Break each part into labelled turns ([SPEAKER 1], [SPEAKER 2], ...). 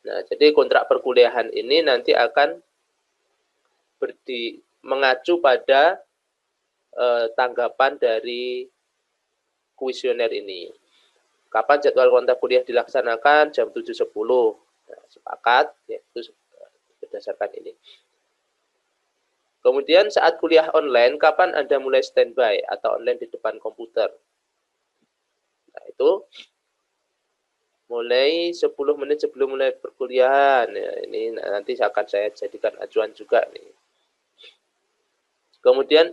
[SPEAKER 1] Nah, jadi kontrak perkuliahan ini nanti akan mengacu pada tanggapan dari kuesioner ini. Kapan jadwal kontrak kuliah dilaksanakan? Jam 7.10. Nah, sepakat, yaitu berdasarkan ini. Kemudian saat kuliah online, kapan Anda mulai standby atau online di depan komputer? Nah, itu mulai 10 menit sebelum mulai perkuliahan. Ya, ini nanti akan saya jadikan acuan juga nih. Kemudian,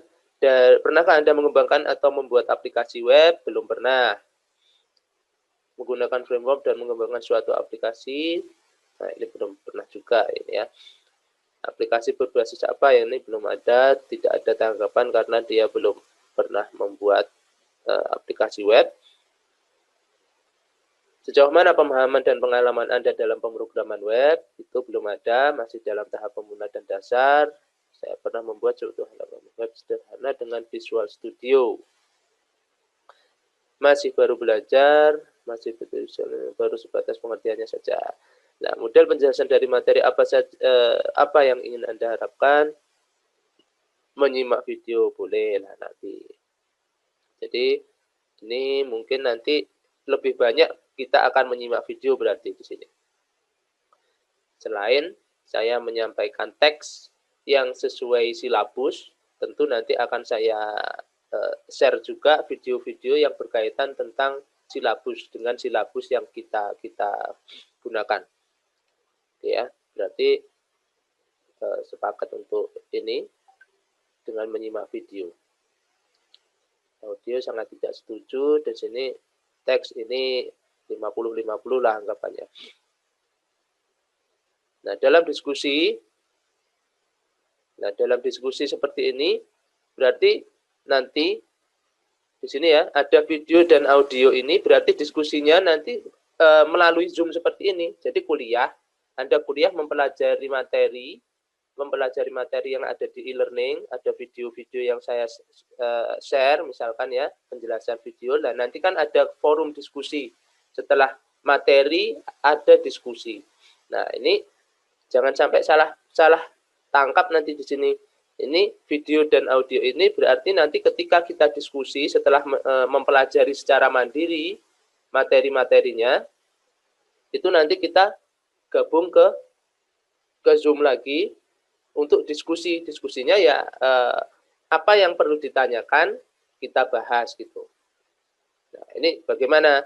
[SPEAKER 1] pernahkah Anda mengembangkan atau membuat aplikasi web? Belum pernah. Menggunakan framework dan mengembangkan suatu aplikasi? Nah, ini belum pernah juga ini ya. Aplikasi berbasis apa yang ini belum ada, tidak ada tanggapan karena dia belum pernah membuat aplikasi web. Sejauh mana pemahaman dan pengalaman Anda dalam pemrograman web? Itu belum ada, masih dalam tahap pemula dan dasar. Saya pernah membuat suatu halaman web sederhana dengan Visual Studio. Masih baru belajar, masih baru sebatas pengertiannya saja. Nah, model penjelasan dari materi apa yang ingin Anda harapkan? Menyimak video boleh lah nanti. Jadi ini mungkin nanti lebih banyak kita akan menyimak video berarti di sini. Selain saya menyampaikan teks yang sesuai silabus, tentu nanti akan saya share juga video-video yang berkaitan tentang silabus dengan silabus yang kita gunakan. Ya, berarti sepakat untuk ini dengan menyimak video. Audio sangat tidak setuju, di sini teks ini 50-50 lah anggapannya. Nah, dalam diskusi seperti ini, berarti nanti di sini ya, ada video dan audio ini, berarti diskusinya nanti melalui Zoom seperti ini. Jadi Anda kuliah mempelajari materi yang ada di e-learning, ada video-video yang saya share, misalkan ya, penjelasan video, dan nanti kan ada forum diskusi. Setelah materi, ada diskusi. Nah, ini jangan sampai salah tangkap nanti di sini. Ini video dan audio ini berarti nanti ketika kita diskusi setelah mempelajari secara mandiri materi-materinya, itu nanti kita gabung ke Zoom lagi untuk diskusinya ya apa yang perlu ditanyakan kita bahas gitu. Nah, ini bagaimana,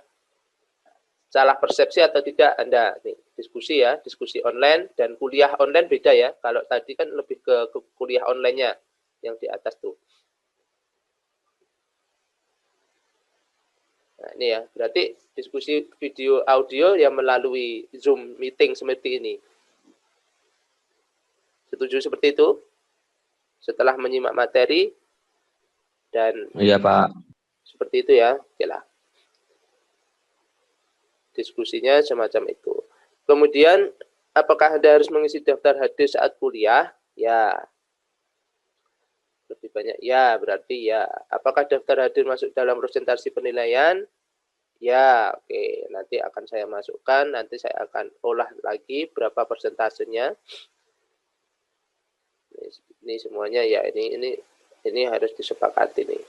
[SPEAKER 1] salah persepsi atau tidak Anda nih, diskusi online dan kuliah online beda ya. Kalau tadi kan lebih ke kuliah online-nya yang di atas tuh. Nah, ini ya, berarti diskusi video audio yang melalui Zoom meeting seperti ini. Setuju seperti itu? Setelah menyimak materi dan
[SPEAKER 2] iya Pak.
[SPEAKER 1] Seperti itu ya, oke lah. Diskusinya semacam itu. Kemudian, apakah Anda harus mengisi daftar hadir saat kuliah? Ya. Lebih banyak ya, berarti ya. Apakah daftar hadir masuk dalam presentasi penilaian? Ya, oke. Nanti akan saya masukkan, nanti saya akan olah lagi berapa persentasenya. Ini semuanya ya, ini harus disepakati nih.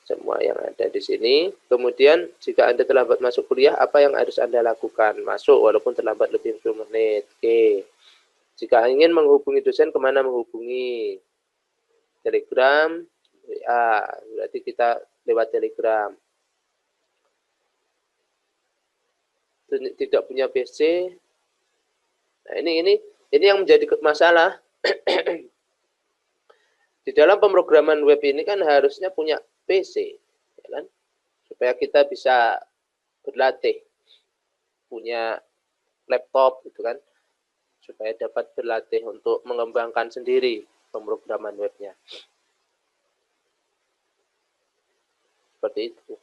[SPEAKER 1] Semua yang ada di sini. Kemudian jika Anda terlambat masuk kuliah, apa yang harus Anda lakukan? Masuk walaupun terlambat lebih 10 menit. Oke. Jika ingin menghubungi dosen, kemana menghubungi? Telegram, WA. Berarti kita lewat Telegram. Tidak punya PC. Nah, ini yang menjadi masalah. Di dalam pemrograman web ini kan harusnya punya PC, ya kan? Supaya kita bisa berlatih, punya laptop gitu kan, supaya dapat berlatih untuk mengembangkan sendiri pemrograman webnya. Seperti itu.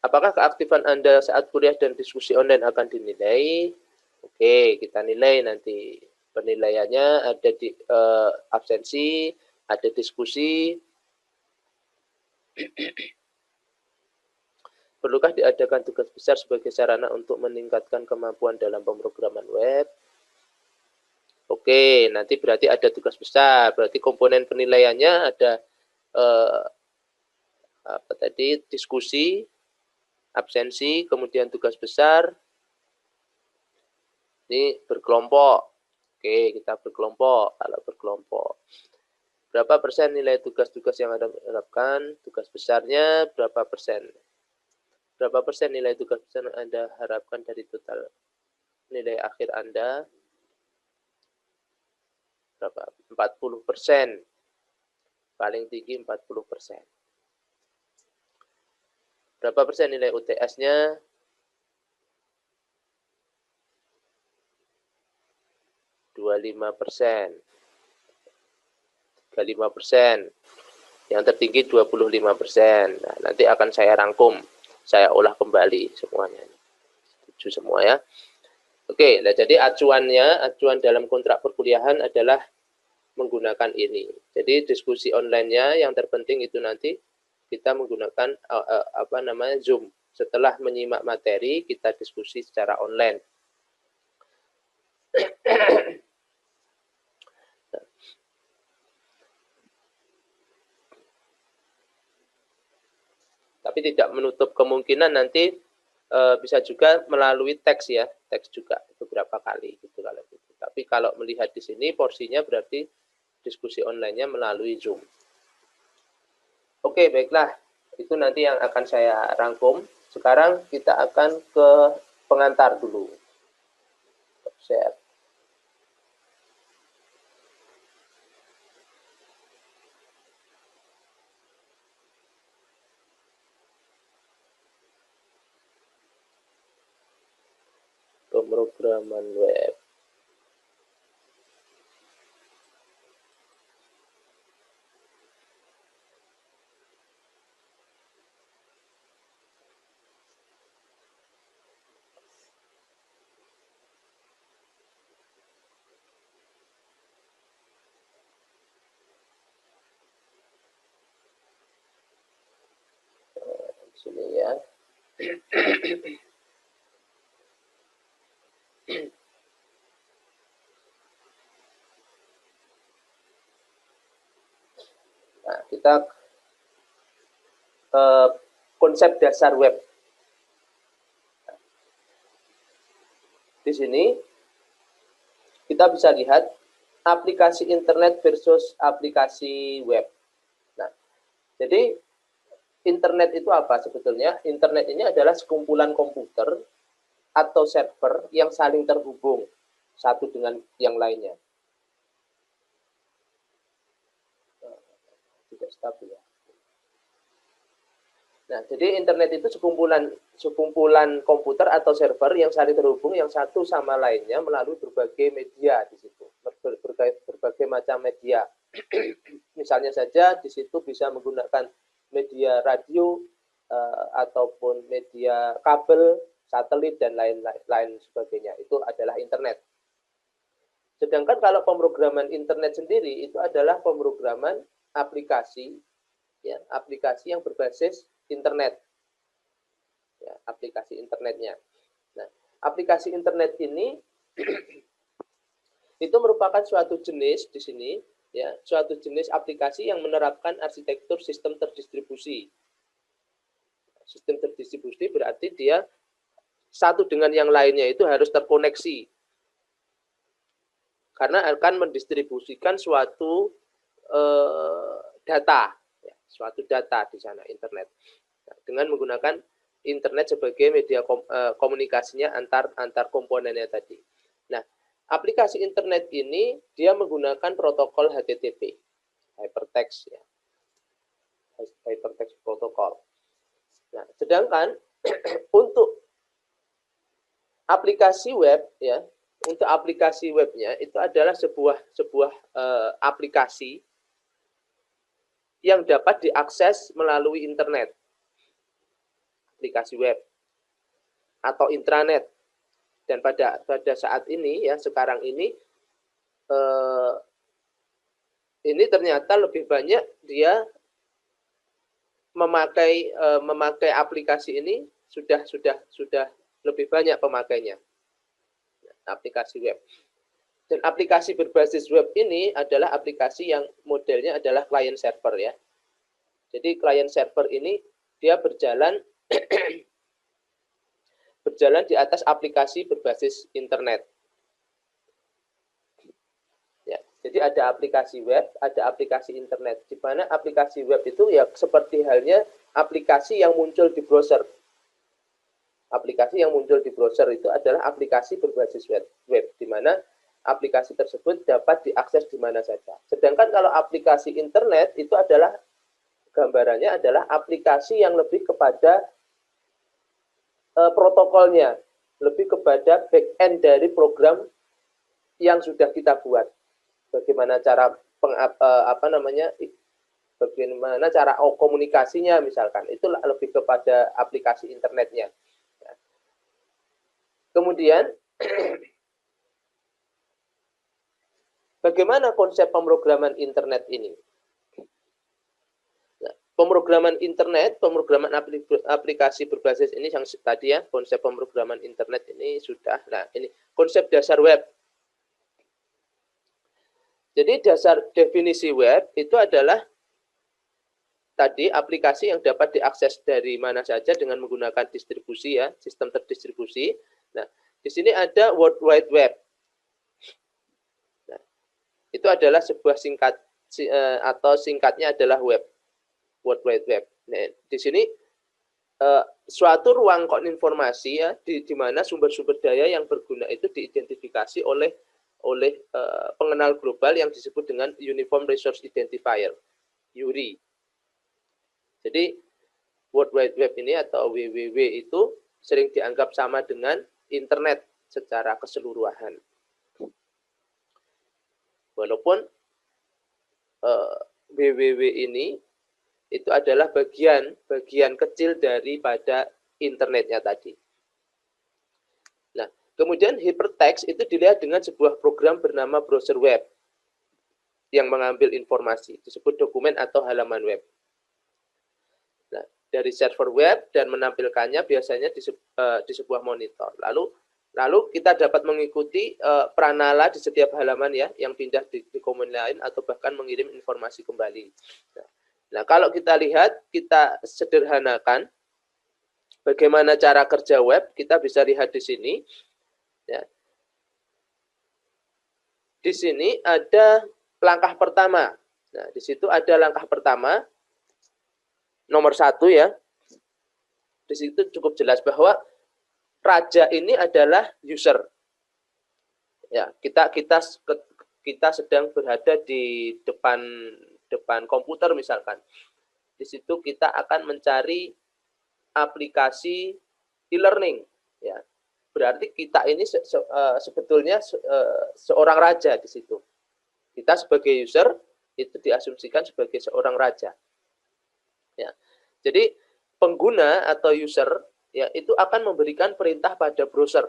[SPEAKER 1] Apakah keaktifan Anda saat kuliah dan diskusi online akan dinilai? Oke, kita nilai nanti. Penilaiannya ada di absensi, ada diskusi. Perlukah diadakan tugas besar sebagai sarana untuk meningkatkan kemampuan dalam pemrograman web? Oke, nanti berarti ada tugas besar. Berarti komponen penilaiannya ada apa tadi, diskusi, absensi, kemudian tugas besar. Ini berkelompok. Oke, kita berkelompok. Kalau berkelompok, berapa persen nilai tugas-tugas yang Anda harapkan? Tugas besarnya berapa persen? Berapa persen nilai tugas besar yang Anda harapkan dari total nilai akhir Anda? Berapa? 40%. Paling tinggi 40%. Berapa persen nilai UTS-nya? 25%. 35%. Yang tertinggi 25%. Nah, nanti akan saya rangkum. Saya olah kembali semuanya. Setuju semua ya. Oke, nah jadi acuan dalam kontrak perkuliahan adalah menggunakan ini. Jadi diskusi online-nya yang terpenting itu nanti kita menggunakan Zoom. Setelah menyimak materi, kita diskusi secara online. Tapi tidak menutup kemungkinan nanti bisa juga melalui teks ya, teks juga beberapa kali gitu kalau gitu. Tapi kalau melihat di sini porsinya berarti diskusi online-nya melalui Zoom. Oke, baiklah. Itu nanti yang akan saya rangkum. Sekarang kita akan ke pengantar dulu. Share. Pemrograman web. Sini ya. Nah, kita konsep dasar web. Di sini kita bisa lihat aplikasi internet versus aplikasi web. Nah, jadi internet itu apa sebetulnya? Internet ini adalah sekumpulan komputer atau server yang saling terhubung satu dengan yang lainnya. Tidak stabil ya. Nah, jadi internet itu sekumpulan komputer atau server yang saling terhubung yang satu sama lainnya melalui berbagai media di situ, berbagai macam media. Misalnya saja di situ bisa menggunakan media radio ataupun media kabel, satelit dan lain sebagainya. Itu adalah internet. Sedangkan kalau pemrograman internet sendiri itu adalah pemrograman aplikasi, ya, aplikasi yang berbasis internet, ya, aplikasi internetnya. Nah, aplikasi internet ini itu merupakan suatu jenis di sini, ya, suatu jenis aplikasi yang menerapkan arsitektur sistem terdistribusi. Sistem terdistribusi berarti dia satu dengan yang lainnya itu harus terkoneksi, karena akan mendistribusikan suatu data, ya, suatu data di sana internet. Nah, dengan menggunakan internet sebagai media komunikasinya antar komponennya tadi. Nah, aplikasi internet ini dia menggunakan protokol HTTP, hypertext ya, hypertext protokol. Nah, sedangkan untuk aplikasi web ya, untuk aplikasi webnya itu adalah sebuah aplikasi yang dapat diakses melalui internet, aplikasi web atau intranet. Dan pada saat ini ya, sekarang ini ternyata lebih banyak dia memakai aplikasi ini sudah lebih banyak pemakainya. Aplikasi web. Dan aplikasi berbasis web ini adalah aplikasi yang modelnya adalah client server ya. Jadi client server ini dia berjalan di atas aplikasi berbasis internet. Ya, jadi ada aplikasi web, ada aplikasi internet. Di mana aplikasi web itu ya seperti halnya aplikasi yang muncul di browser. Aplikasi yang muncul di browser itu adalah aplikasi berbasis web, di mana aplikasi tersebut dapat diakses di mana saja. Sedangkan kalau aplikasi internet itu adalah gambarannya adalah aplikasi yang lebih kepada protokolnya, lebih kepada back end dari program yang sudah kita buat. Bagaimana cara bagaimana cara komunikasinya misalkan, itu lebih kepada aplikasi internetnya. Kemudian bagaimana konsep pemrograman internet ini? Nah, pemrograman internet, pemrograman aplikasi berbasis ini yang tadi ya, konsep pemrograman internet ini sudah. Nah, ini konsep dasar web. Jadi dasar definisi web itu adalah tadi aplikasi yang dapat diakses dari mana saja dengan menggunakan distribusi ya, sistem terdistribusi. Nah, di sini ada World Wide Web. Nah, itu adalah sebuah singkat atau singkatnya adalah web, World Wide Web. Nah, di sini suatu ruang informasi ya, di mana sumber-sumber daya yang berguna itu diidentifikasi oleh pengenal global yang disebut dengan Uniform Resource Identifier, URI. Jadi World Wide Web ini atau WWW itu sering dianggap sama dengan internet secara keseluruhan. Walaupun WWW ini itu adalah bagian kecil daripada internetnya tadi. Nah, kemudian hypertext itu dilihat dengan sebuah program bernama browser web yang mengambil informasi, disebut dokumen atau halaman web. Nah, dari server web dan menampilkannya biasanya di sebuah monitor. Lalu kita dapat mengikuti pranala di setiap halaman ya, yang pindah di komen lain atau bahkan mengirim informasi kembali. Nah, kalau kita lihat, kita sederhanakan bagaimana cara kerja web, kita bisa lihat di sini. Ya. Di sini ada langkah pertama. Nah, di situ ada langkah pertama. Nomor 1 ya, di situ cukup jelas bahwa raja ini adalah user. Ya, kita sedang berada di depan komputer misalkan. Di situ kita akan mencari aplikasi e-learning. Ya, berarti kita ini sebetulnya seorang raja di situ. Kita sebagai user itu diasumsikan sebagai seorang raja. Ya. Jadi pengguna atau user ya itu akan memberikan perintah pada browser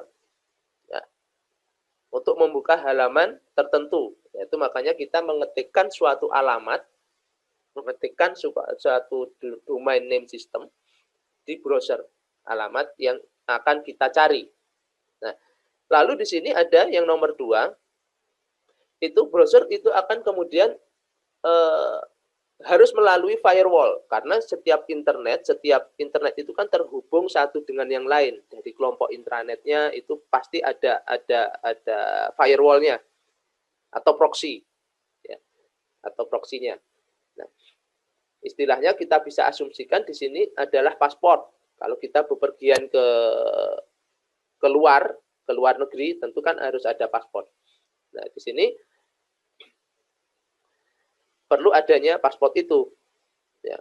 [SPEAKER 1] ya, untuk membuka halaman tertentu. Yaitu makanya kita mengetikkan suatu alamat, mengetikkan suatu domain name system di browser, alamat yang akan kita cari. Nah, lalu di sini ada yang nomor 2, itu browser itu akan kemudian harus melalui firewall, karena setiap internet itu kan terhubung satu dengan yang lain. Dari kelompok intranetnya itu pasti ada firewallnya atau proxy ya, atau proxy-nya. Nah, istilahnya kita bisa asumsikan di sini adalah paspor. Kalau kita bepergian ke luar negeri, tentu kan harus ada paspor. Nah, di sini perlu adanya paspor itu. Ya.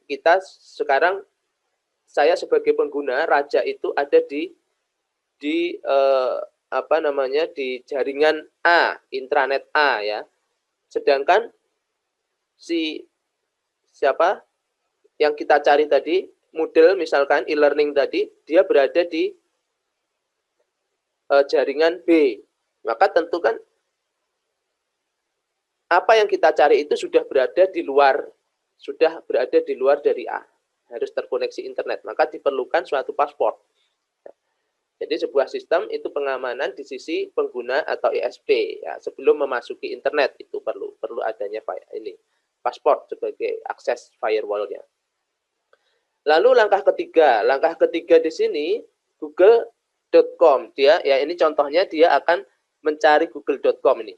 [SPEAKER 1] Kita sekarang, saya sebagai pengguna, raja itu ada di jaringan A, intranet A ya. Sedangkan siapa yang kita cari tadi, Moodle misalkan e-learning tadi, dia berada di jaringan B. Maka tentu kan apa yang kita cari itu sudah berada di luar dari A. harus terkoneksi internet, maka diperlukan suatu paspor. Jadi sebuah sistem itu pengamanan di sisi pengguna atau ISP ya, sebelum memasuki internet itu perlu adanya ini paspor sebagai akses firewall-nya. Lalu langkah ketiga di sini google.com dia ya, ini contohnya dia akan mencari google.com ini.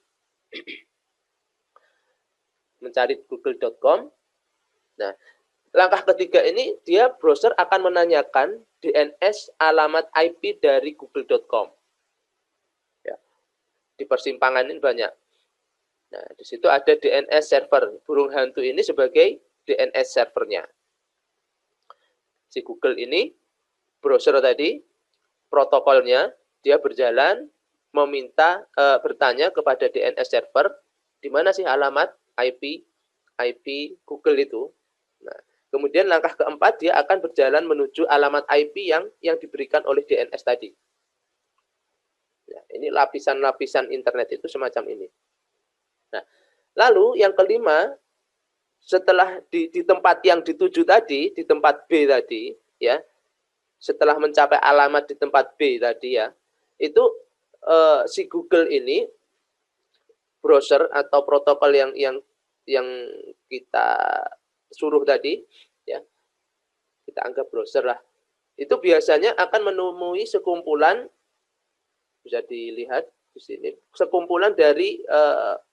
[SPEAKER 1] Mencari google.com. Nah, langkah ketiga ini dia browser akan menanyakan DNS alamat IP dari google.com. Ya. Di persimpangan ini banyak. Nah, di situ ada DNS server. Burung hantu ini sebagai DNS servernya. Si Google ini, browser tadi, protokolnya, dia berjalan, meminta, bertanya kepada DNS server, di mana sih alamat IP Google itu. Nah, kemudian langkah keempat, dia akan berjalan menuju alamat IP yang diberikan oleh DNS tadi. Nah, ini lapisan-lapisan internet itu semacam ini. Nah, lalu yang kelima, setelah di tempat yang dituju tadi, di tempat B tadi, ya, setelah mencapai alamat di tempat B tadi ya, itu si Google ini browser atau protokol yang kita suruh tadi, ya, kita anggap browser lah, itu biasanya akan menemui sekumpulan, bisa dilihat di sini, sekumpulan dari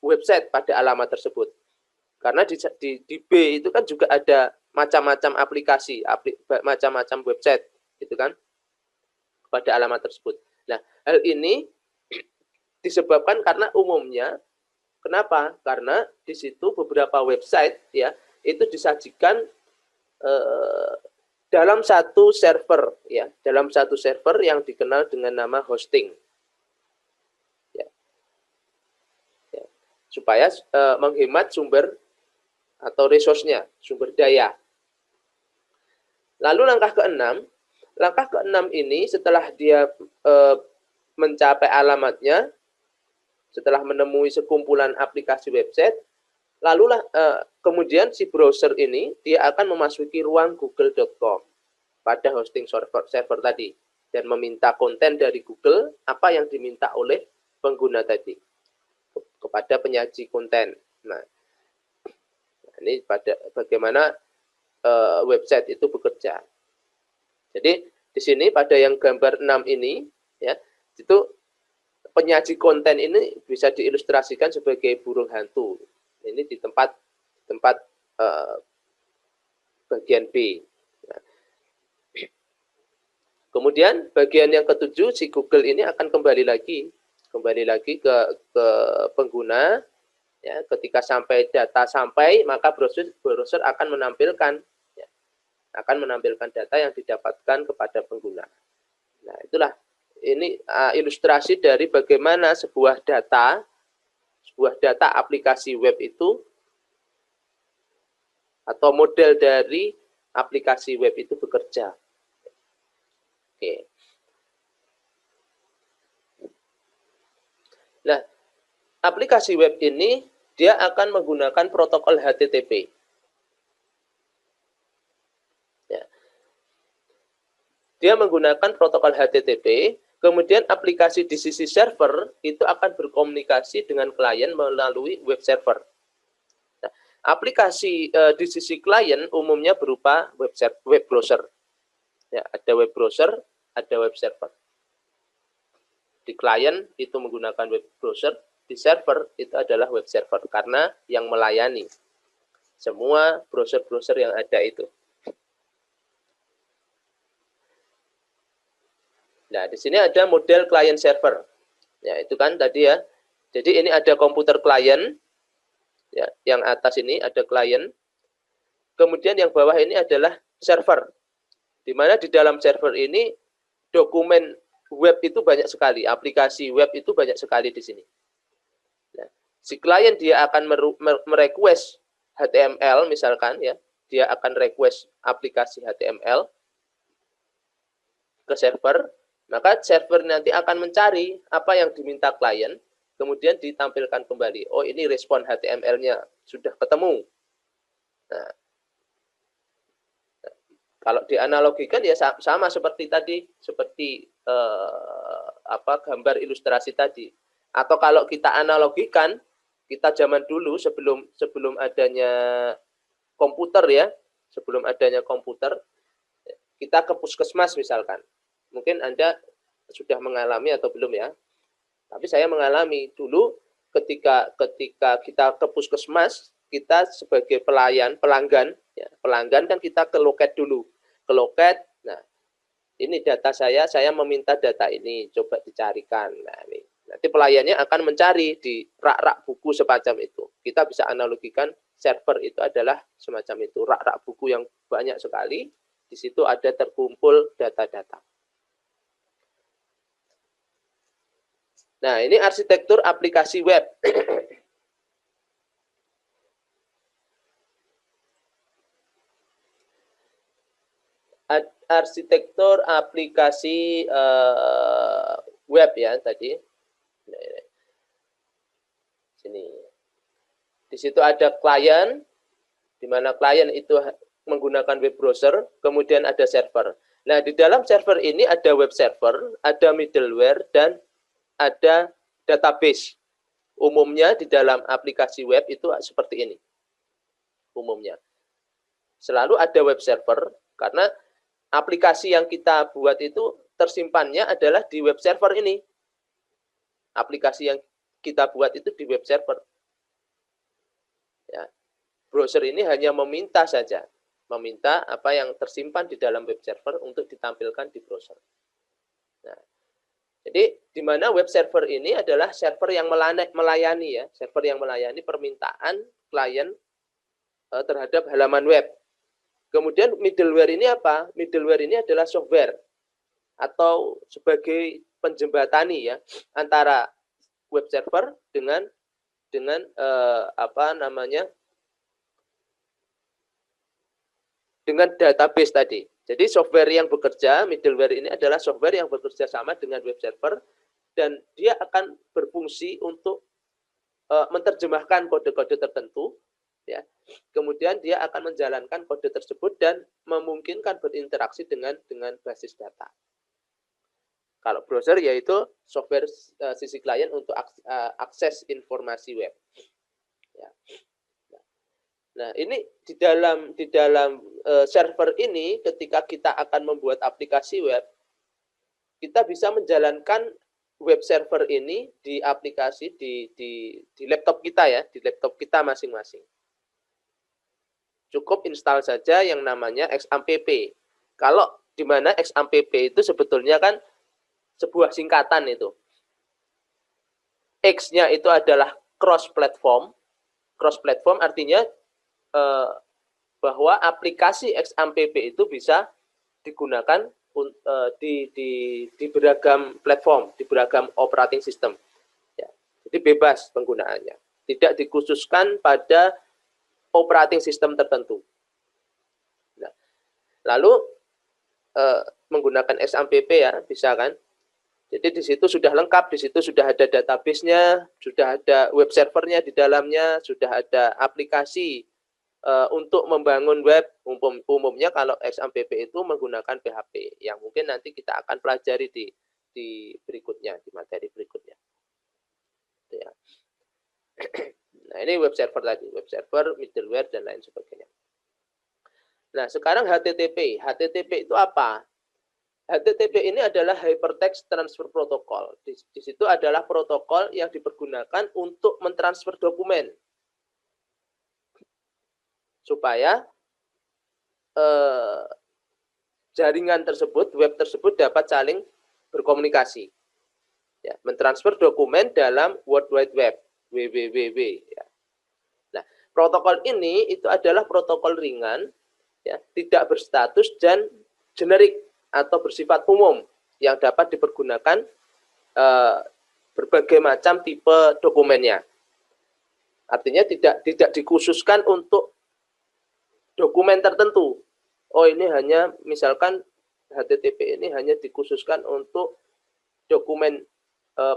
[SPEAKER 1] website pada alamat tersebut. Karena di B itu kan juga ada macam-macam aplikasi, macam-macam website, gitu kan, pada alamat tersebut. Nah, hal ini disebabkan karena umumnya, kenapa? Karena di situ beberapa website ya itu disajikan dalam satu server ya, dalam satu server yang dikenal dengan nama hosting. Ya. Ya. Supaya menghemat sumber atau resource-nya, sumber daya. Lalu langkah keenam ini setelah dia mencapai alamatnya, setelah menemui sekumpulan aplikasi website, lalulah kemudian si browser ini dia akan memasuki ruang google.com pada hosting server tadi dan meminta konten dari Google apa yang diminta oleh pengguna tadi kepada penyaji konten. Nah, ini pada bagaimana website itu bekerja. Jadi di sini pada yang gambar 6 ini ya, itu penyaji konten ini bisa diilustrasikan sebagai burung hantu. Ini di tempat bagian B. Nah. Kemudian bagian yang ketujuh, si Google ini akan kembali lagi ke pengguna. Ya, ketika data sampai, maka browser akan menampilkan data yang didapatkan kepada pengguna. Nah, itulah ini ilustrasi dari bagaimana sebuah data aplikasi web itu atau model dari aplikasi web itu bekerja. Oke. Nah, aplikasi web ini dia akan menggunakan protokol HTTP. Ya. Dia menggunakan protokol HTTP, kemudian aplikasi di sisi server itu akan berkomunikasi dengan klien melalui web server. Nah, aplikasi di sisi klien umumnya berupa web browser. Ya, ada web browser, ada web server. Di klien itu menggunakan web browser, di server itu adalah web server karena yang melayani semua browser-browser yang ada itu. Nah, di sini ada model client server. Ya, itu kan tadi ya. Jadi ini ada komputer klien. Ya, yang atas ini ada klien. Kemudian yang bawah ini adalah server. Di mana di dalam server ini dokumen web itu banyak sekali, aplikasi web itu banyak sekali di sini. Nah, si klien dia akan merequest HTML misalkan ya, dia akan request aplikasi HTML ke server, maka server nanti akan mencari apa yang diminta klien, kemudian ditampilkan kembali. Oh, ini respon HTML-nya sudah ketemu. Nah, Kalau dianalogikan ya sama seperti tadi, seperti gambar ilustrasi tadi. Atau kalau kita analogikan, kita zaman dulu sebelum adanya komputer ya, sebelum adanya komputer, kita ke puskesmas misalkan. Mungkin Anda sudah mengalami atau belum ya. Tapi saya mengalami dulu ketika kita ke puskesmas, kita sebagai pelanggan kan kita ke loket dulu. Ke loket, nah ini data saya meminta data ini, coba dicarikan. Nah, ini nanti pelayannya akan mencari di rak-rak buku semacam itu. Kita bisa analogikan server itu adalah semacam itu, rak-rak buku yang banyak sekali, di situ ada terkumpul data-data. Nah, ini arsitektur aplikasi web. Arsitektur aplikasi web ya tadi. Sini. Di situ ada klien, di mana klien itu menggunakan web browser, kemudian ada server. Nah, di dalam server ini ada web server, ada middleware, dan ada database. Umumnya di dalam aplikasi web itu seperti ini. Umumnya. Selalu ada web server, karena aplikasi yang kita buat itu tersimpannya adalah di web server ini. Aplikasi yang kita buat itu di web server. Ya. Browser ini hanya meminta saja. Meminta apa yang tersimpan di dalam web server untuk ditampilkan di browser. Nah, jadi di mana web server ini adalah server yang melayani ya, server yang melayani permintaan klien terhadap halaman web. Kemudian middleware ini apa? Middleware ini adalah software atau sebagai penjembatani ya antara web server dengan dengan database tadi. Jadi software yang bekerja, middleware ini adalah software yang bekerja sama dengan web server dan dia akan berfungsi untuk menerjemahkan kode-kode tertentu ya. Kemudian dia akan menjalankan kode tersebut dan memungkinkan berinteraksi dengan basis data. Kalau browser yaitu software sisi klien untuk akses informasi web. Ya. Nah, ini di dalam server ini ketika kita akan membuat aplikasi web, kita bisa menjalankan web server ini di aplikasi di laptop kita ya, di laptop kita masing-masing. Cukup install saja yang namanya XAMPP. Kalau di mana XAMPP itu sebetulnya kan sebuah singkatan itu. X-nya itu adalah cross platform. Cross platform artinya bahwa aplikasi XAMPP itu bisa digunakan di beragam platform, di beragam operating system. Ya, jadi bebas penggunaannya, tidak dikhususkan pada operating system tertentu. Nah, lalu menggunakan XAMPP ya bisa kan? Jadi di situ sudah lengkap, di situ sudah ada database-nya, sudah ada web servernya di dalamnya, sudah ada aplikasi untuk membangun web. Umumnya kalau XAMPP itu menggunakan PHP yang mungkin nanti kita akan pelajari di berikutnya, di materi berikutnya. Ya. Nah, ini web server tadi, web server, middleware, dan lain sebagainya. Nah, sekarang HTTP. HTTP itu apa? HTTP ini adalah Hypertext Transfer Protocol. Di situ adalah protokol yang dipergunakan untuk mentransfer dokumen. Supaya jaringan tersebut, web tersebut dapat saling berkomunikasi. Ya, mentransfer dokumen dalam World Wide Web, WWW. Ya. Nah, protokol ini itu adalah protokol ringan, ya, tidak berstatus dan generik atau bersifat umum yang dapat dipergunakan berbagai macam tipe dokumennya. Artinya tidak dikhususkan untuk dokumen tertentu. Oh, ini hanya misalkan HTTP ini hanya dikhususkan untuk dokumen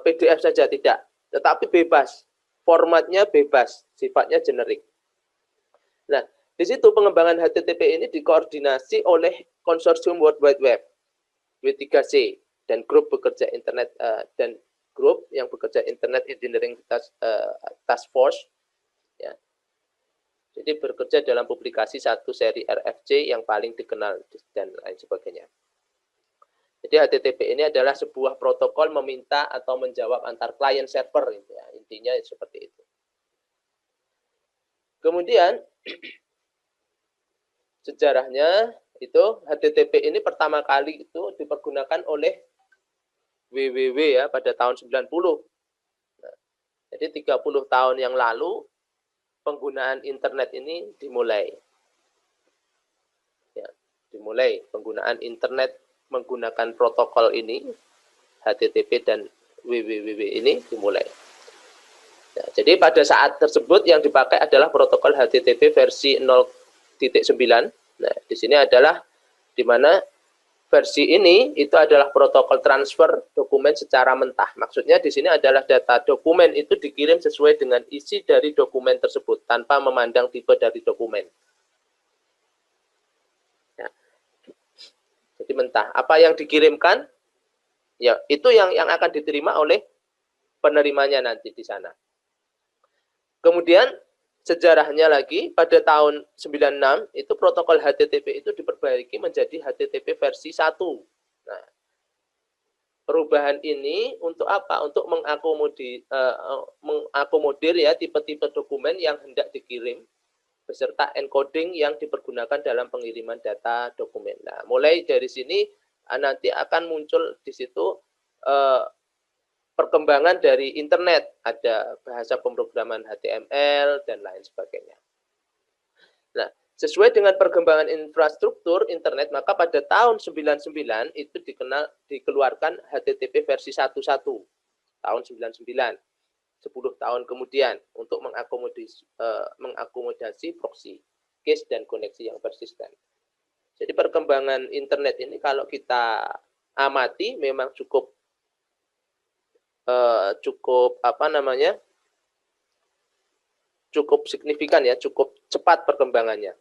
[SPEAKER 1] PDF saja, tidak. Tetapi bebas, formatnya bebas, sifatnya generik. Nah, di situ pengembangan HTTP ini dikoordinasi oleh konsorsium World Wide Web, W3C, dan grup bekerja internet dan grup yang bekerja Internet Engineering Task Force, ya. Jadi bekerja dalam publikasi satu seri RFC yang paling dikenal dan lain sebagainya. Jadi HTTP ini adalah sebuah protokol meminta atau menjawab antar klien server, ya. Intinya seperti itu. Kemudian sejarahnya itu HTTP ini pertama kali itu dipergunakan oleh WWW ya pada tahun 90. Nah, jadi 30 tahun yang lalu penggunaan internet ini dimulai. Ya, dimulai penggunaan internet menggunakan protokol ini, HTTP dan WWW ini dimulai. Ya, jadi pada saat tersebut yang dipakai adalah protokol HTTP versi 0.9. Nah, di sini adalah di mana versi ini itu adalah protokol transfer dokumen secara mentah. Maksudnya di sini adalah data dokumen itu dikirim sesuai dengan isi dari dokumen tersebut tanpa memandang tipe dari dokumen. Ya. Jadi mentah. Apa yang dikirimkan, ya itu yang akan diterima oleh penerimanya nanti di sana. Kemudian sejarahnya lagi pada tahun 96 itu protokol HTTP itu diperbaiki menjadi HTTP versi 1. Nah, perubahan ini untuk apa? Untuk mengakomodir ya tipe-tipe dokumen yang hendak dikirim beserta encoding yang dipergunakan dalam pengiriman data dokumen. Nah, mulai dari sini nanti akan muncul di situ perkembangan dari internet, ada bahasa pemrograman HTML dan lain sebagainya. Nah, sesuai dengan perkembangan infrastruktur internet, maka pada tahun 99 itu dikeluarkan HTTP versi 1.1 tahun 99, 10 tahun kemudian untuk mengakomodasi proxy, cache dan koneksi yang persisten. Jadi perkembangan internet ini kalau kita amati memang cukup cukup signifikan ya, cukup cepat perkembangannya.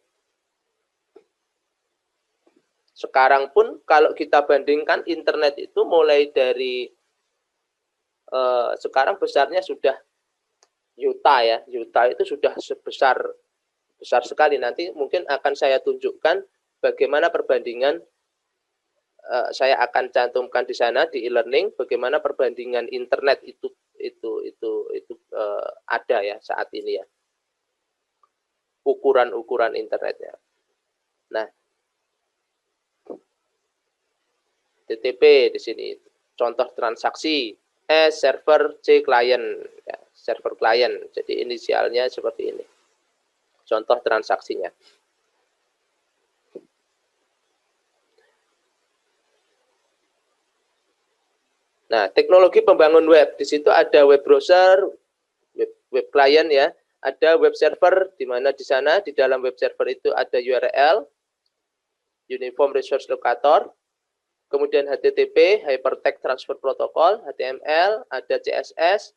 [SPEAKER 1] Sekarang pun kalau kita bandingkan internet itu mulai dari sekarang besarnya sudah yuta ya, yuta itu sudah besar sekali. Nanti mungkin akan saya tunjukkan bagaimana perbandingan. Saya akan cantumkan di sana di e-learning bagaimana perbandingan internet itu ada ya saat ini ya, ukuran internetnya. Nah, HTTP di sini contoh transaksi, S server, C client, ya, server client. Jadi inisialnya seperti ini. Contoh transaksinya. Nah, teknologi pembangun web, di situ ada web browser, web client ya, ada web server, di mana di sana di dalam web server itu ada URL, Uniform Resource Locator, kemudian HTTP, Hypertext Transfer Protocol, HTML, ada CSS.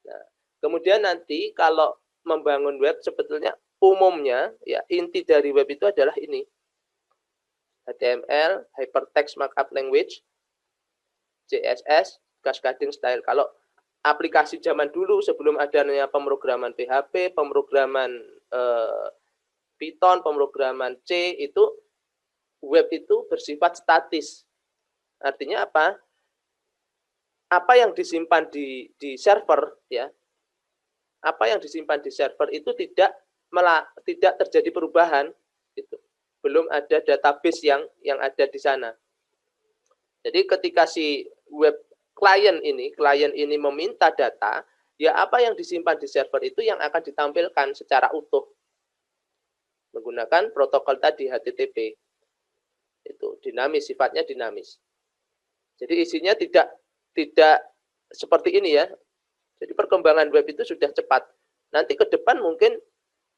[SPEAKER 1] Nah, kemudian nanti kalau membangun web sebetulnya umumnya ya inti dari web itu adalah ini. HTML, Hypertext Markup Language, CSS, cascading style. Kalau aplikasi zaman dulu sebelum adanya pemrograman PHP, pemrograman Python, pemrograman C, itu web itu bersifat statis. Artinya apa? Apa yang disimpan di server ya, apa yang disimpan di server itu tidak terjadi perubahan gitu. Belum ada database yang ada di sana. Jadi ketika si web klien ini meminta data, ya apa yang disimpan di server itu yang akan ditampilkan secara utuh menggunakan protokol tadi HTTP. Itu dinamis, sifatnya dinamis. Jadi isinya tidak seperti ini ya. Jadi perkembangan web itu sudah cepat. Nanti ke depan mungkin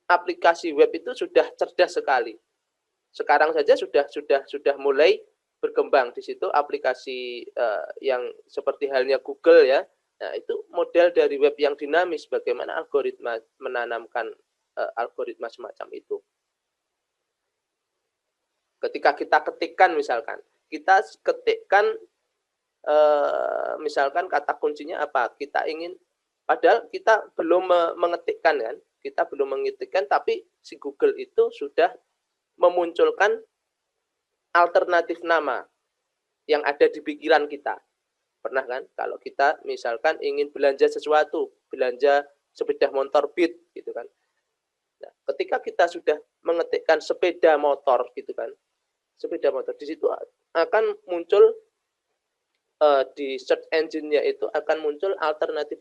[SPEAKER 1] aplikasi web itu sudah cerdas sekali. Sekarang saja sudah mulai berkembang di situ aplikasi yang seperti halnya Google ya. Nah, itu model dari web yang dinamis, bagaimana algoritma menanamkan algoritma semacam itu. Ketika kita ketikkan misalkan, kita ketikkan misalkan kata kuncinya apa? Kita ingin, padahal kita belum mengetikkan kan, kita belum mengetikkan, tapi si Google itu sudah memunculkan alternatif nama yang ada di pikiran kita. Pernah kan? Kalau kita misalkan ingin belanja sesuatu, belanja sepeda motor Beat gitu kan. Nah, ketika kita sudah mengetikkan sepeda motor gitu kan, sepeda motor, di situ akan muncul di search engine-nya itu akan muncul alternatif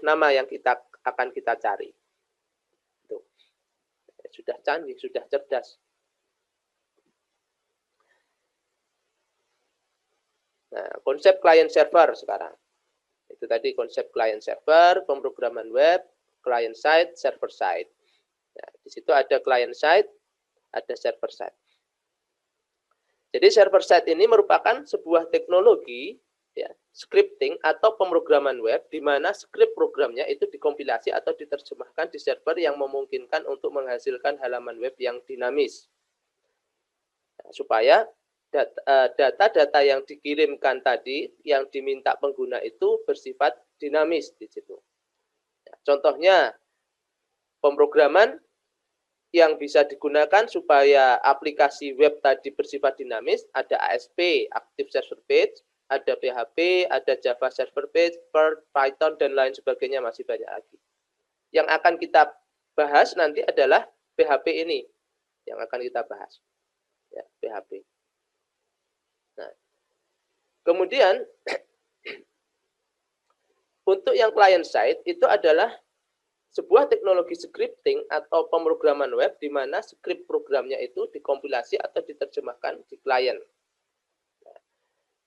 [SPEAKER 1] nama yang akan kita cari. Tuh. Sudah canggih, sudah cerdas. Nah, konsep client server sekarang. Itu tadi konsep client server, pemrograman web, client side, server side. Nah, di situ ada client side, ada server side. Jadi server side ini merupakan sebuah teknologi ya, scripting atau pemrograman web di mana skrip programnya itu dikompilasi atau diterjemahkan di server yang memungkinkan untuk menghasilkan halaman web yang dinamis. Nah, supaya data-data yang dikirimkan tadi yang diminta pengguna itu bersifat dinamis di situ. Nah, contohnya pemrograman yang bisa digunakan supaya aplikasi web tadi bersifat dinamis, ada ASP, Active Server Page, ada PHP, ada Java Server Page, Perl, Python, dan lain sebagainya, masih banyak lagi. Yang akan kita bahas nanti adalah PHP ini, yang akan kita bahas. Ya, PHP. Nah, kemudian, untuk yang client side, itu adalah sebuah teknologi scripting atau pemrograman web di mana skrip programnya itu dikompilasi atau diterjemahkan di klien. Nah,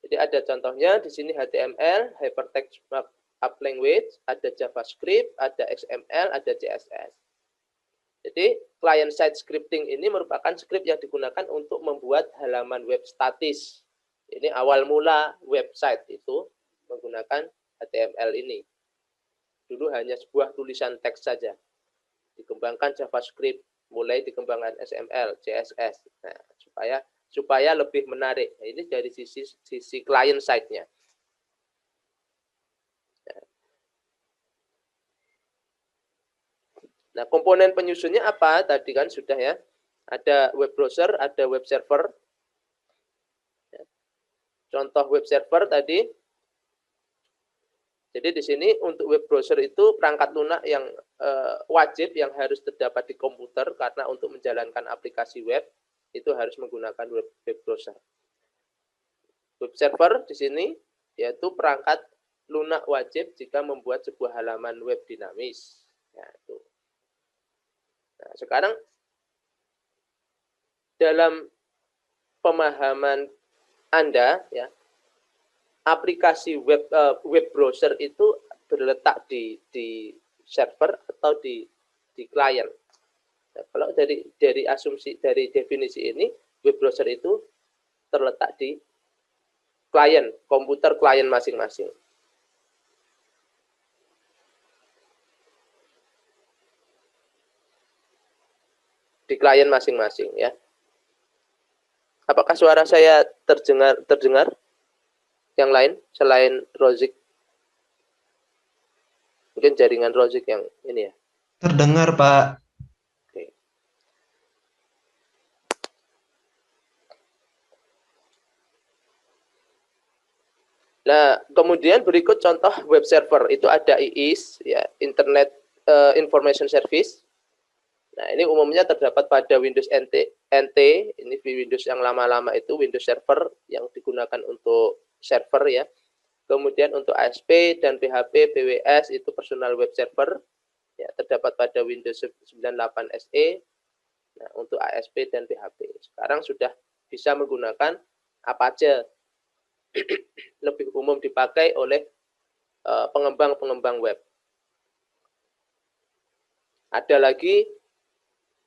[SPEAKER 1] jadi ada contohnya di sini HTML, Hypertext Markup Language, ada JavaScript, ada XML, ada CSS. Jadi client side scripting ini merupakan skrip yang digunakan untuk membuat halaman web statis. Ini awal mula website itu menggunakan HTML ini. Dulu hanya sebuah tulisan teks saja. Dikembangkan JavaScript, mulai dikembangkan XML, CSS. Nah, supaya lebih menarik. Nah, ini dari sisi client side-nya. Nah, komponen penyusunnya apa? Tadi kan sudah ya. Ada web browser, ada web server. Contoh web server tadi. Jadi di sini untuk web browser itu perangkat lunak yang wajib yang harus terdapat di komputer karena untuk menjalankan aplikasi web itu harus menggunakan web browser. Web server di sini yaitu perangkat lunak wajib jika membuat sebuah halaman web dinamis. Ya, itu. Nah, sekarang dalam pemahaman Anda ya, aplikasi web browser itu berletak di server atau di klien. Nah, kalau dari asumsi dari definisi ini, web browser itu terletak di klien, komputer klien masing-masing. Di klien masing-masing ya. Apakah suara saya terdengar? Yang lain selain Rozik? Mungkin jaringan Rozik yang ini ya.
[SPEAKER 2] Terdengar, Pak.
[SPEAKER 1] Oke. Nah, kemudian berikut contoh web server. Itu ada IIS, ya, Internet Information Service. Nah, ini umumnya terdapat pada Windows NT, ini Windows yang lama-lama itu, Windows Server yang digunakan untuk server ya. Kemudian untuk ASP dan PHP, PWS itu personal web server, ya, terdapat pada Windows 98 SE. Nah, untuk ASP dan PHP. Sekarang sudah bisa menggunakan Apache, lebih umum dipakai oleh pengembang-pengembang web. Ada lagi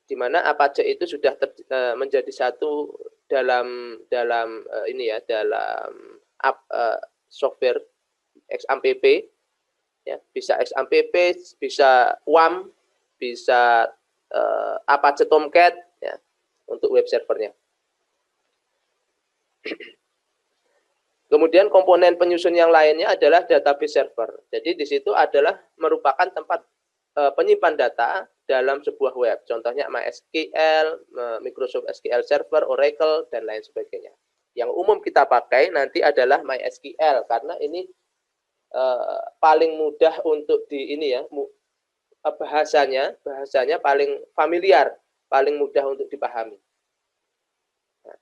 [SPEAKER 1] di mana Apache itu sudah menjadi satu dalam ini ya, dalam software XAMPP ya, bisa XAMPP, bisa WAM bisa Apache Tomcat ya untuk web servernya. Kemudian komponen penyusun yang lainnya adalah database server. Jadi di situ adalah merupakan tempat penyimpan data dalam sebuah web. Contohnya MySQL, Microsoft SQL Server, Oracle, dan lain sebagainya. Yang umum kita pakai nanti adalah MySQL karena ini paling mudah untuk di ini ya, bahasanya paling familiar, paling mudah untuk dipahami. Nah,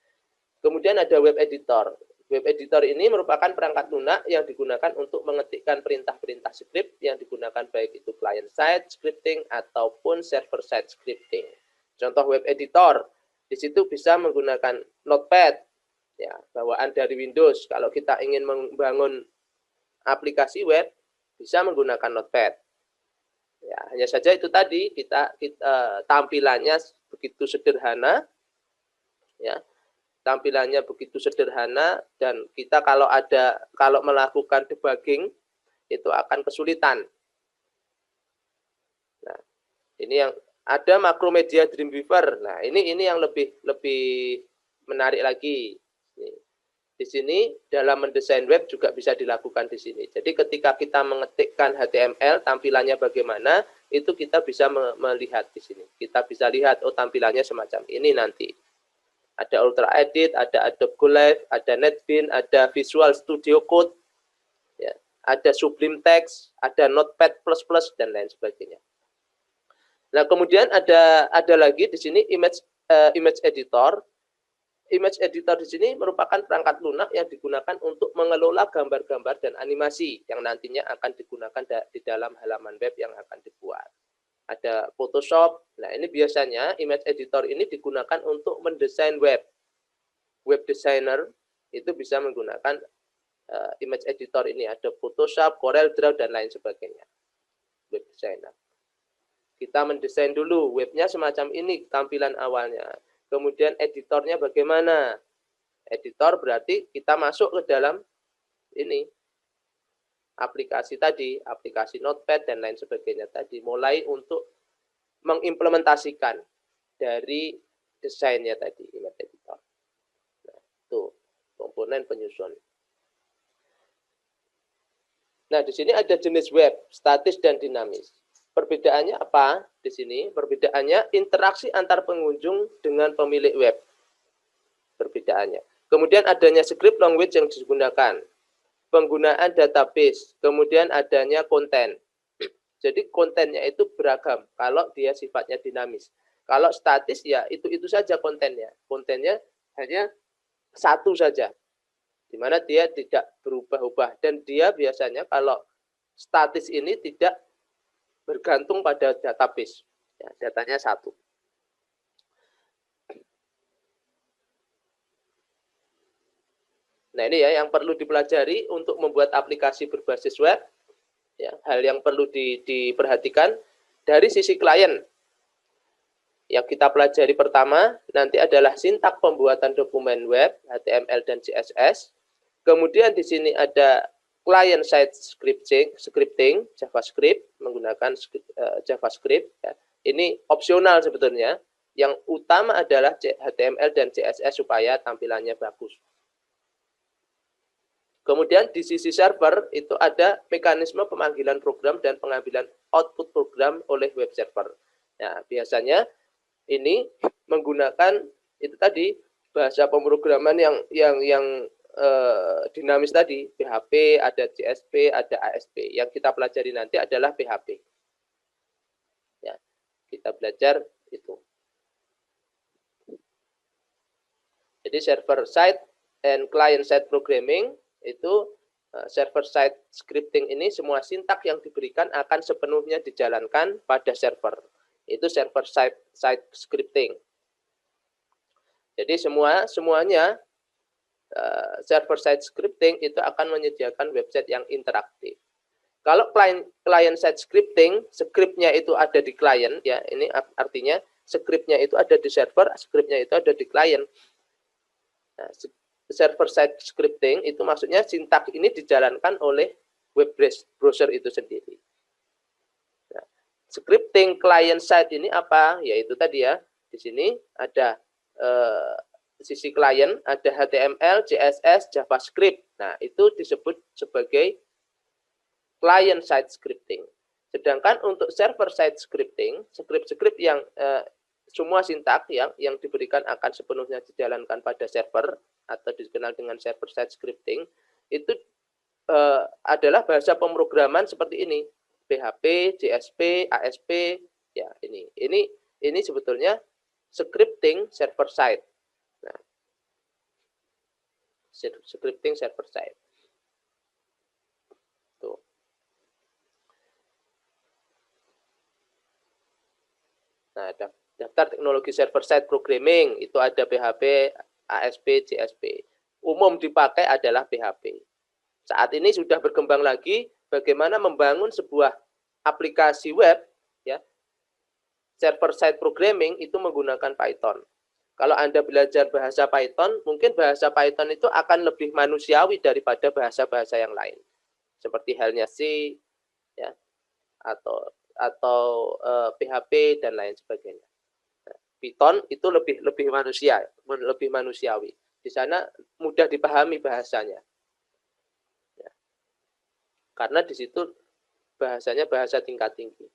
[SPEAKER 1] kemudian ada web editor. Web editor ini merupakan perangkat lunak yang digunakan untuk mengetikkan perintah-perintah script yang digunakan baik itu client side scripting ataupun server side scripting. Contoh web editor, di situ bisa menggunakan Notepad, ya, bawaan dari Windows. Kalau kita ingin membangun aplikasi web, bisa menggunakan Notepad. Ya, hanya saja itu tadi kita tampilannya begitu sederhana, ya. Tampilannya begitu sederhana dan kita kalau melakukan debugging itu akan kesulitan. Nah, ini yang ada Macromedia Dreamweaver. Nah, ini yang lebih menarik lagi. Di sini dalam mendesain web juga bisa dilakukan di sini. Jadi ketika kita mengetikkan HTML, tampilannya bagaimana, itu kita bisa melihat di sini. Kita bisa lihat, oh tampilannya semacam ini nanti. Ada Ultra Edit, ada Adobe Go Live, ada NetBeans, ada Visual Studio Code, ya, ada Sublime Text, ada Notepad++, dan lain sebagainya. Nah, kemudian ada lagi di sini image editor. Image editor di sini merupakan perangkat lunak yang digunakan untuk mengelola gambar-gambar dan animasi yang nantinya akan digunakan di dalam halaman web yang akan dibuat. Ada Photoshop. Nah, ini biasanya image editor ini digunakan untuk mendesain web. Web designer itu bisa menggunakan image editor ini. Ada Photoshop, Corel Draw, dan lain sebagainya. Web designer. Kita mendesain dulu webnya semacam ini tampilan awalnya. Kemudian editornya bagaimana? Editor berarti kita masuk ke dalam ini aplikasi tadi, aplikasi Notepad dan lain sebagainya tadi, mulai untuk mengimplementasikan dari desainnya tadi, image editor. Nah, itu komponen penyusun. Nah, di sini ada jenis web, statis dan dinamis. Perbedaannya apa di sini? Perbedaannya interaksi antar pengunjung dengan pemilik web. Perbedaannya. Kemudian adanya script language yang digunakan. Penggunaan database, kemudian adanya konten. Jadi kontennya itu beragam kalau dia sifatnya dinamis. Kalau statis ya itu saja kontennya. Kontennya hanya satu saja. Di mana dia tidak berubah-ubah dan dia biasanya kalau statis ini tidak bergantung pada database. Ya, datanya satu. Nah, ini ya yang perlu dipelajari untuk membuat aplikasi berbasis web. Ya, hal yang perlu diperhatikan dari sisi klien. Yang kita pelajari pertama nanti adalah sintak pembuatan dokumen web, HTML dan CSS. Kemudian di sini ada client side scripting, JavaScript, menggunakan JavaScript. Ya. Ini opsional sebetulnya. Yang utama adalah HTML dan CSS supaya tampilannya bagus. Kemudian di sisi server itu ada mekanisme pemanggilan program dan pengambilan output program oleh web server. Nah, biasanya ini menggunakan itu tadi bahasa pemrograman yang dinamis tadi, PHP, ada JSP, ada ASP. Yang kita pelajari nanti adalah PHP. Ya, kita belajar itu. Jadi server side and client side programming itu server side scripting ini semua sintak yang diberikan akan sepenuhnya dijalankan pada server. Itu server side scripting. Jadi semuanya server side scripting itu akan menyediakan website yang interaktif. Kalau client side scripting, scriptnya itu ada di client, ya ini artinya scriptnya itu ada di server, scriptnya itu ada di client. Nah, server side scripting itu maksudnya sintak ini dijalankan oleh web browser itu sendiri. Nah, scripting client side ini apa? Yaitu tadi ya, di sini ada sisi klien, ada HTML, CSS, JavaScript. Nah, itu disebut sebagai client side scripting. Sedangkan untuk server side scripting, script yang semua sintak yang diberikan akan sepenuhnya dijalankan pada server atau dikenal dengan server side scripting, itu adalah bahasa pemrograman seperti ini. PHP, JSP, ASP, ya ini sebetulnya scripting server side. Nah, scripting server side. Tuh. Nah, daftar teknologi server side programming itu ada PHP, ASP, JSP. Umum dipakai adalah PHP. Saat ini sudah berkembang lagi bagaimana membangun sebuah aplikasi web, ya, server side programming itu menggunakan Python. Kalau Anda belajar bahasa Python, mungkin bahasa Python itu akan lebih manusiawi daripada bahasa-bahasa yang lain, seperti halnya C, ya, atau PHP dan lain sebagainya. Nah, Python itu lebih manusiawi. Di sana mudah dipahami bahasanya. Karena di situ bahasanya bahasa tingkat tinggi.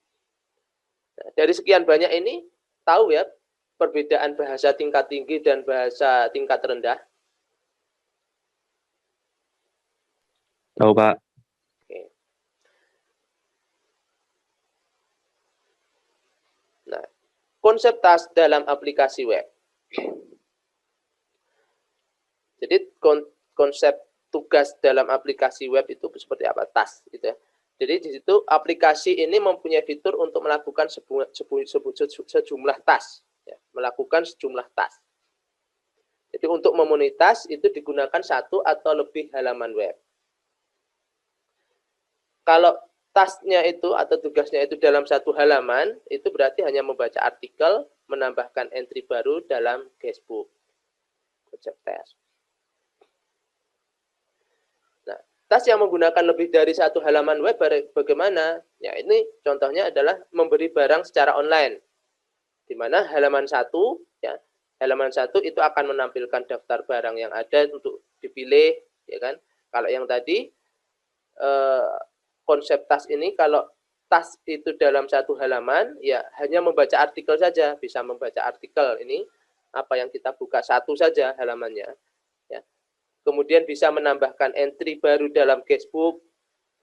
[SPEAKER 1] Nah, dari sekian banyak ini, tahu ya perbedaan bahasa tingkat tinggi dan bahasa tingkat rendah?
[SPEAKER 2] Tahu, Pak.
[SPEAKER 1] Oke. Nah, konsep task dalam aplikasi web. Jadi konsep tugas dalam aplikasi web itu seperti apa? Task gitu ya. Jadi di situ aplikasi ini mempunyai fitur untuk melakukan sejumlah task, ya, melakukan sejumlah task. Jadi untuk memenuhi task itu digunakan satu atau lebih halaman web. Kalau tasknya itu atau tugasnya itu dalam satu halaman, itu berarti hanya membaca artikel, menambahkan entry baru dalam guestbook. Konsep task. Tas yang menggunakan lebih dari satu halaman web bagaimana? Ya, ini contohnya adalah memberi barang secara online. Di mana halaman 1, ya, halaman 1 itu akan menampilkan daftar barang yang ada untuk dipilih, ya kan? Kalau yang tadi konsep tas ini, kalau tas itu dalam satu halaman, ya hanya membaca artikel saja, bisa membaca artikel ini apa yang kita buka satu saja halamannya. Kemudian bisa menambahkan entry baru dalam guestbook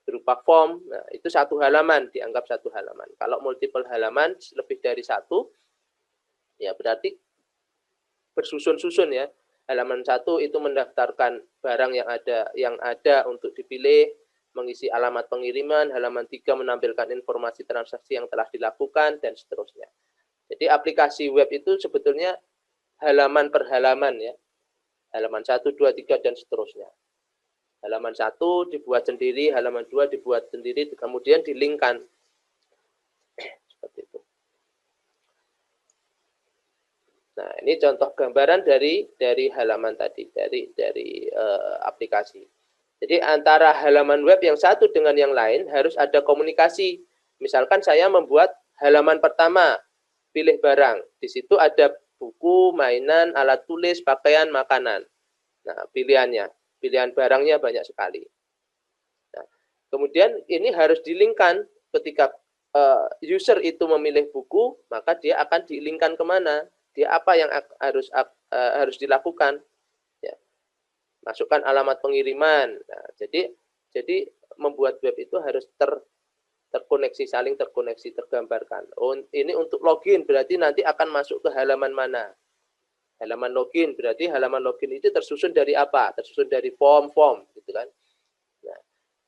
[SPEAKER 1] berupa form. Nah, itu satu halaman, dianggap satu halaman. Kalau multiple halaman lebih dari satu, ya berarti bersusun-susun ya. Halaman 1 itu mendaftarkan barang yang ada untuk dipilih, mengisi alamat pengiriman, halaman 3 menampilkan informasi transaksi yang telah dilakukan, dan seterusnya. Jadi aplikasi web itu sebetulnya halaman per halaman ya. Halaman 1, 2, 3, dan seterusnya. Halaman 1 dibuat sendiri, halaman 2 dibuat sendiri, kemudian dilingkan. Seperti itu. Nah, ini contoh gambaran dari halaman tadi, dari aplikasi. Jadi antara halaman web yang satu dengan yang lain harus ada komunikasi. Misalkan saya membuat halaman pertama, pilih barang. Di situ ada buku, mainan, alat tulis, pakaian, makanan. Nah, pilihan barangnya banyak sekali. Nah, kemudian ini harus dilingkan ketika user itu memilih buku, maka dia akan dilingkan kemana? Dia apa yang harus dilakukan? Ya, masukkan alamat pengiriman. Nah, jadi membuat web itu harus terkoneksi, saling terkoneksi, tergambarkan. Oh, ini untuk login, berarti nanti akan masuk ke halaman mana? Halaman login, berarti halaman login itu tersusun dari apa? Tersusun dari form-form, gitu kan. Nah,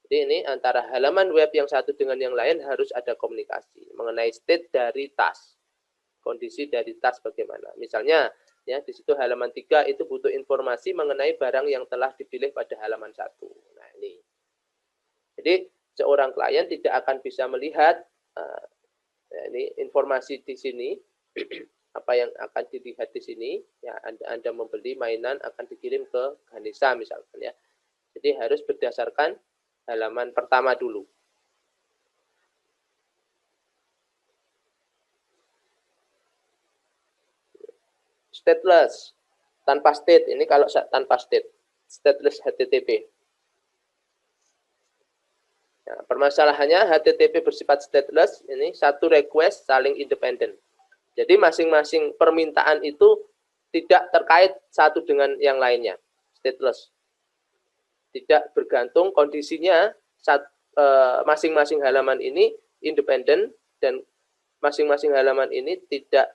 [SPEAKER 1] jadi ini antara halaman web yang satu dengan yang lain harus ada komunikasi mengenai state dari task. Kondisi dari task bagaimana. Misalnya, ya di situ halaman 3 itu butuh informasi mengenai barang yang telah dipilih pada halaman 1. Nah, ini. Jadi, seorang klien tidak akan bisa melihat ini informasi di sini, apa yang akan dilihat di sini, ya Anda membeli mainan akan dikirim ke Ganesha misalkan ya. Jadi harus berdasarkan halaman pertama dulu. stateless, tanpa state. Ini kalau tanpa state, stateless HTTP. Nah, permasalahannya HTTP bersifat stateless, ini satu request saling independen. Jadi masing-masing permintaan itu tidak terkait satu dengan yang lainnya, stateless. Tidak bergantung kondisinya, masing-masing halaman ini independen dan masing-masing halaman ini tidak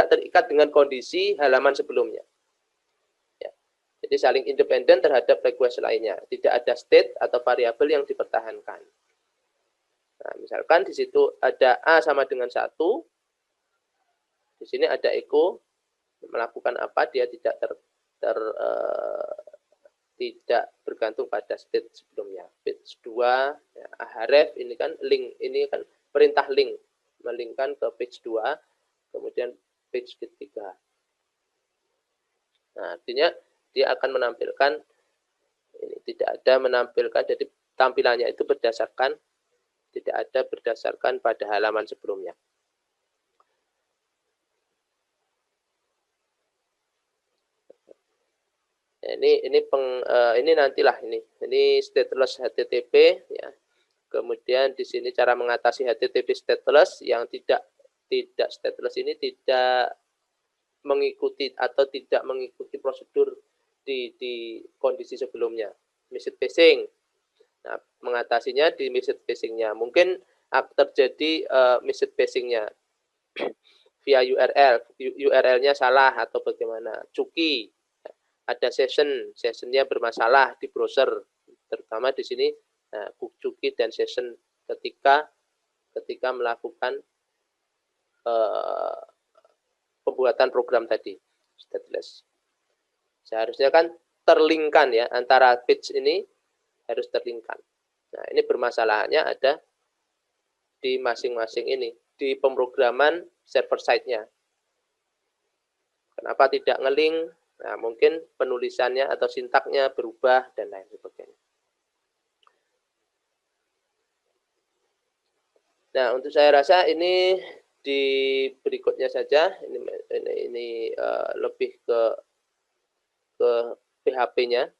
[SPEAKER 1] terikat dengan kondisi halaman sebelumnya. Ya. Jadi saling independen terhadap request lainnya. Tidak ada state atau variabel yang dipertahankan. Nah, misalkan di situ ada A sama dengan 1, di sini ada echo, melakukan apa, dia tidak tidak bergantung pada state sebelumnya. Page 2, ya, href ini kan link, ini kan perintah link, melinkkan ke page 2, kemudian page ketiga. Nah, artinya dia akan menampilkan, ini tidak ada menampilkan, jadi tampilannya itu berdasarkan, tidak ada berdasarkan pada halaman sebelumnya. Ini nantilah ini stateless HTTP ya. Kemudian di sini cara mengatasi HTTP stateless yang tidak stateless ini tidak mengikuti atau tidak mengikuti prosedur di kondisi sebelumnya. Message phishing. Nah, mengatasinya di message phishing-nya. Mungkin terjadi message phishing-nya via URL, URL-nya salah atau bagaimana. Cookie. Ada session-nya bermasalah di browser, terutama di sini cookie dan session ketika melakukan pembuatan program tadi stateless. Seharusnya kan terlinkkan ya, antara page ini harus terlinkkan. Nah, ini bermasalahannya ada di masing-masing ini, di pemrograman server side-nya. Kenapa tidak ngelink? Nah, mungkin penulisannya atau sintaknya berubah dan lain sebagainya. Nah, untuk saya rasa ini di berikutnya saja. Ini lebih ke PHP-nya.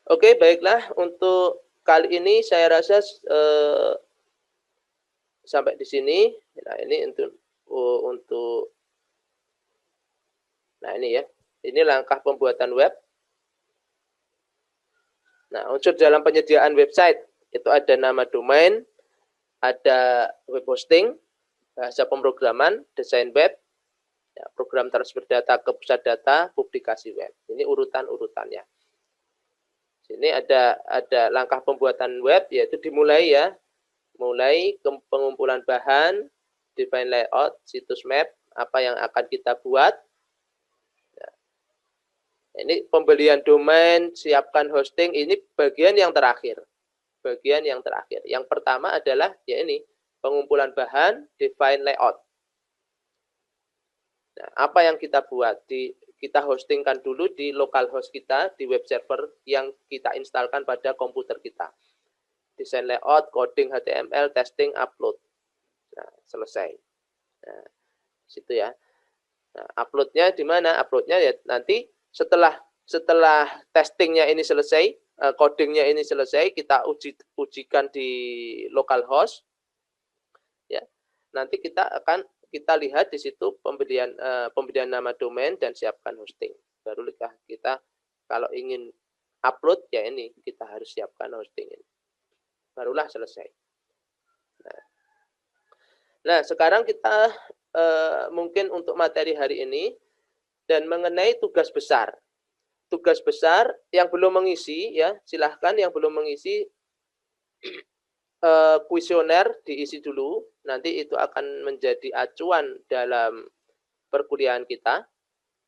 [SPEAKER 1] Oke, baiklah. Untuk kali ini saya rasa sampai di sini. Nah, ini untuk nah ini ya. Ini langkah pembuatan web. Nah, unsur dalam penyediaan website itu ada nama domain, ada web hosting, bahasa pemrograman, desain web, ya, program transfer data ke pusat data, publikasi web. Ini urutan-urutannya. Sini ada langkah pembuatan web, yaitu dimulai ya. Mulai pengumpulan bahan, define layout, situs map, apa yang akan kita buat. Nah, ini pembelian domain, siapkan hosting, ini bagian yang terakhir. Bagian yang terakhir. Yang pertama adalah ya ini, pengumpulan bahan, define layout. Nah, apa yang kita buat? Kita hostingkan dulu di localhost kita, di web server yang kita instalkan pada komputer kita. Desain layout, coding HTML, testing, upload. Nah, selesai. Nah, situ ya. Nah, uploadnya di mana? Uploadnya ya nanti setelah testingnya ini selesai, codingnya ini selesai, kita ujikan di localhost. Ya, nanti kita lihat di situ pembelian nama domain dan siapkan hosting. Baru kita kalau ingin upload ya ini kita harus siapkan hosting ini. Barulah selesai. Nah, sekarang kita mungkin untuk materi hari ini dan mengenai tugas besar. Tugas besar yang belum mengisi ya, silahkan yang belum mengisi kuesioner diisi dulu. Nanti itu akan menjadi acuan dalam perkuliahan kita.